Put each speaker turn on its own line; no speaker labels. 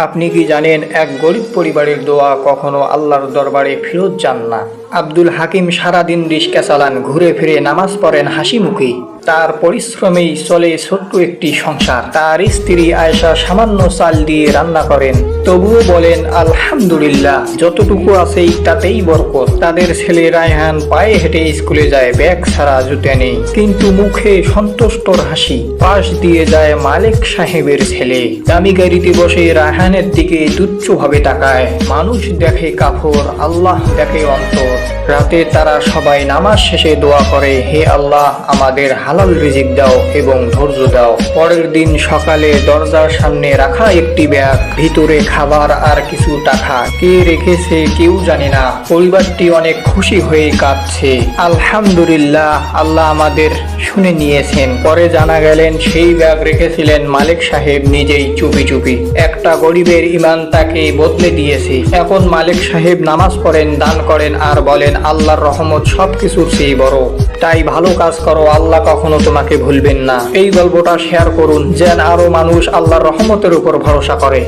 আপনি কি জানেন এক গরিব পরিবারের দোয়া কখনো আল্লাহর দরবারে ফেরত যান না। আব্দুল হাকিম সারাদিন রিক্সা চালান, ঘুরে ফিরে নামাজ পড়েন হাসি মুখে। তার পরিশ্রমেই চলে ছোট্ট একটি সংসার। তার স্ত্রী আয়েশা সামান্য চাল দিয়ে রান্না করেন, তবুও বলেন আলহামদুলিল্লাহ, যতটুকু আছেই তাতেই বরকত। তাদের ছেলে রায়হান পায়ে হেঁটে স্কুলে যায়, ব্যাগ ছাড়া জুতে নেই, কিন্তু মুখে সন্তুষ্টর হাসি। পাশ দিয়ে যায় মালিক সাহেবের ছেলে, দামি গাড়িতে বসে রায়হানের দিকে তুচ্ছভাবে তাকায়। মানুষ দেখে কাফর, আল্লাহ দেখে অন্তর। রাতে তারা সবাই নামাজ শেষে দোয়া করে, হে আল্লাহ, আমাদের হালাল রিজিক দাও এবং ধৈর্য দাও। পরের দিন সকালে দরজার সামনে রাখা একটি ব্যাগ, ভিতরে খাবার আর কিছু টাকা। কে রেখেছে কেউ জানে না। পরিবারটি অনেক খুশি হয়ে কাঁদছে। আলহামদুলিল্লাহ, আল্লাহ আমাদের শুনে নিয়েছেন। পরে জানা গেলেন সেই ব্যাগ রেখেছিলেন মালিক সাহেব নিজেই চুপি চুপি। একটা গরিবের ইমান তাকে বদলে দিয়েছে। এখন মালিক সাহেব নামাজ পড়েন, দান করেন আর বলেন আল্লাহর রহমত সবকিছুর চেয়ে বড়। তাই ভালো কাজ করো, আল্লাহ কখনো তোমাকে ভুলবেন না। এই গল্পটা শেয়ার করুন যেন আরো মানুষ আল্লাহর রহমতের উপর ভরসা করে।